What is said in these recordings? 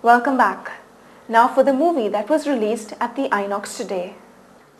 Welcome back. Now for the movie that was released at the Inox today.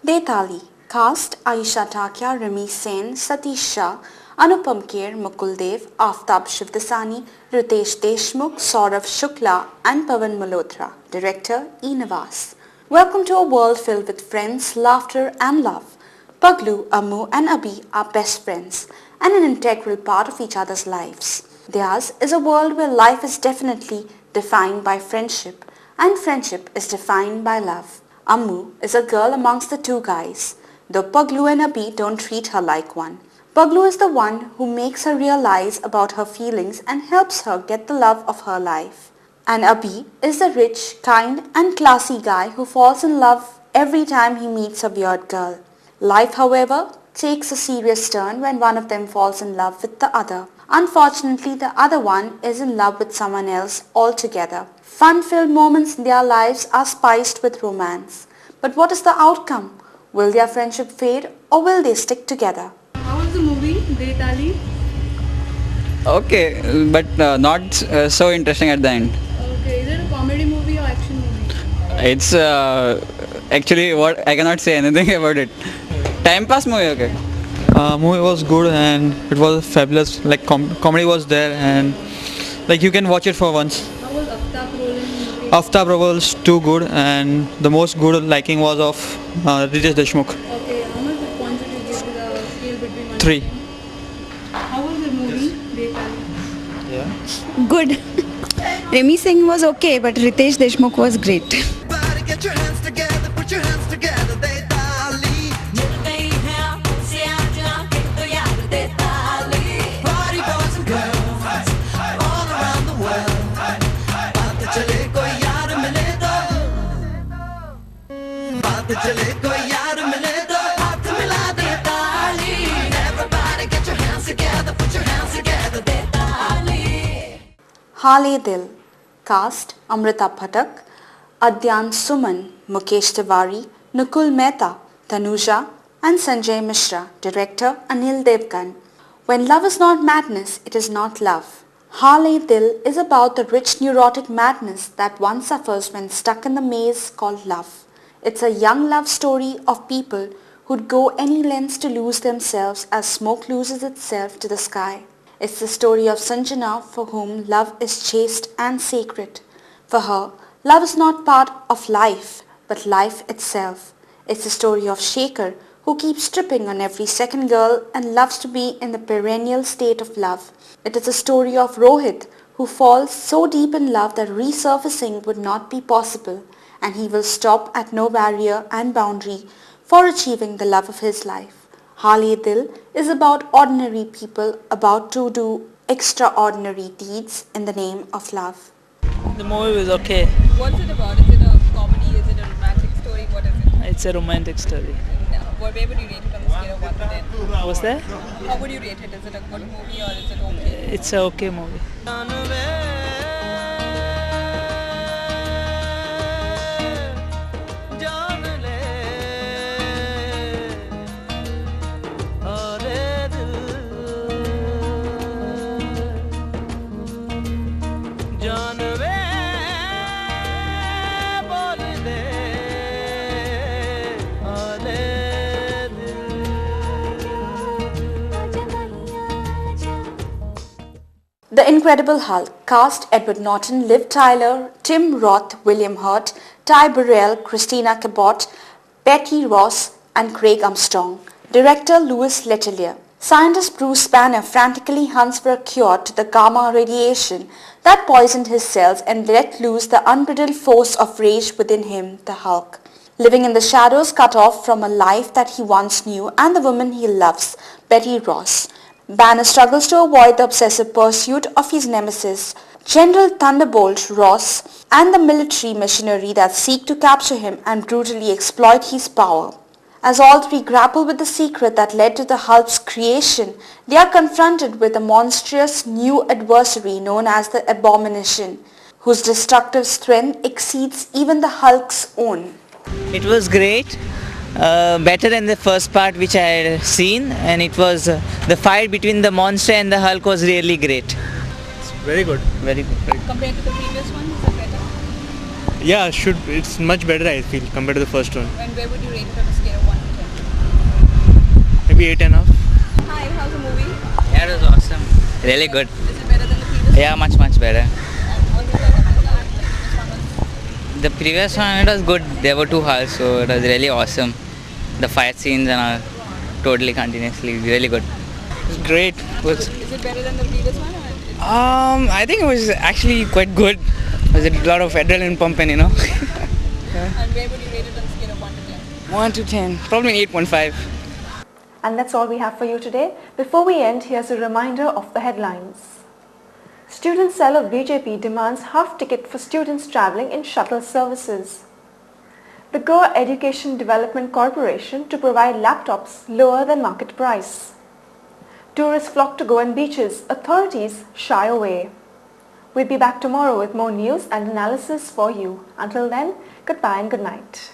Detali. Cast Aisha Takya, Rami Sen, Satish Shah, Anupam Kher, Mukul Dev, Aftab Shivdasani, Ritesh Deshmukh, Saurav Shukla and Pavan Malhotra. Director E. Navas. Welcome to a world filled with friends, laughter and love. Paglu, Ammu and Abhi are best friends and an integral part of each other's lives. Theirs is a world where life is definitely defined by friendship and friendship is defined by love. Ammu is a girl amongst the two guys, though Paglu and Abhi don't treat her like one. Paglu is the one who makes her realize about her feelings and helps her get the love of her life. And Abhi is the rich, kind and classy guy who falls in love every time he meets a weird girl. Life, however, takes a serious turn when one of them falls in love with the other. Unfortunately, the other one is in love with someone else altogether. Fun-filled moments in their lives are spiced with romance. But what is the outcome? Will their friendship fade or will they stick together? How was the movie, Detali? Okay, but not so interesting at the end. Okay, is it a comedy movie or action movie? It's actually what I cannot say anything about it. Time pass movie, okay. Movie was good and it was fabulous. Like comedy was there and like you can watch it for once. How was Aftab role in the movie? Aftab was too good and the most good liking was of Ritesh Deshmukh. Okay, how much points did you give to the scale between 1 to 3. 10? How was the movie, Detali? Good. Rami Singh was okay, but Ritesh Deshmukh was great. Get your hands together, put your hands together, they dali. Party boys and girls all around the world. बात चले कोई यार मिले तो, बात चले कोई यार मिले तो, हाथ मिला दे ताली. Everybody get your hands together, put your hands together, they dali. Hale Dil. Cast Amrita Phatak, Adyan Suman, Mukesh Tiwari, Nukul Mehta, Tanuja and Sanjay Mishra. Director Anil Devgan. When love is not madness, it is not love. Hale Dil is about the rich neurotic madness that one suffers when stuck in the maze called love. It's a young love story of people who'd go any lengths to lose themselves as smoke loses itself to the sky. It's the story of Sanjana, for whom love is chaste and sacred. For her, love is not part of life, but life itself. It's the story of Shekhar, who keeps tripping on every second girl and loves to be in the perennial state of love. It is the story of Rohit, who falls so deep in love that resurfacing would not be possible, and he will stop at no barrier and boundary for achieving the love of his life. Hale Dil is about ordinary people about to do extraordinary deeds in the name of love. The movie was okay. What's it about? Is it a comedy? Is it a romantic story? What is it? It's a romantic story. Where would you rate it on the scale of 1 to 10? Was there? How would you rate it? Is it a good movie or is it okay? It's a okay movie. The Incredible Hulk cast Edward Norton, Liv Tyler, Tim Roth, William Hurt, Ty Burrell, Christina Cabot, Betty Ross and Craig Armstrong. Director Louis Letellier. Scientist Bruce Banner frantically hunts for a cure to the gamma radiation that poisoned his cells and let loose the unbridled force of rage within him, the Hulk. Living in the shadows, cut off from a life that he once knew and the woman he loves, Betty Ross. Banner struggles to avoid the obsessive pursuit of his nemesis, General Thunderbolt Ross, and the military machinery that seek to capture him and brutally exploit his power. As all three grapple with the secret that led to the Hulk's creation, they are confronted with a monstrous new adversary known as the Abomination, whose destructive strength exceeds even the Hulk's own. It was great. Better than the first part which I had seen, and it was the fight between the monster and the Hulk was really great. Very good. Very good. Compared to the previous one, is it better? Yeah, it's much better I feel compared to the first one. And where would you rate it on a scale of 1 to 10? Maybe 8.5. Hi, how's the movie? Yeah, it was awesome. Really good. Is it better than the previous Yeah, much better. one? All these other movies, The previous one, it was good. There were 2 hours, so it was really awesome. The fight scenes and all, totally continuously, really good. It's great. Is it better than the previous one? Or I think it was actually quite good. There's a lot of adrenaline pumping, and where would you rate it on a scale of 1 to 10? 1 to 10, probably 8.5. And that's all we have for you today. Before we end, here's a reminder of the headlines. Student cell of BJP demands half ticket for students travelling in shuttle services. The Goa Education Development Corporation to provide laptops lower than market price. Tourists flock to Goan beaches, authorities shy away. We'll be back tomorrow with more news and analysis for you. Until then, goodbye and good night.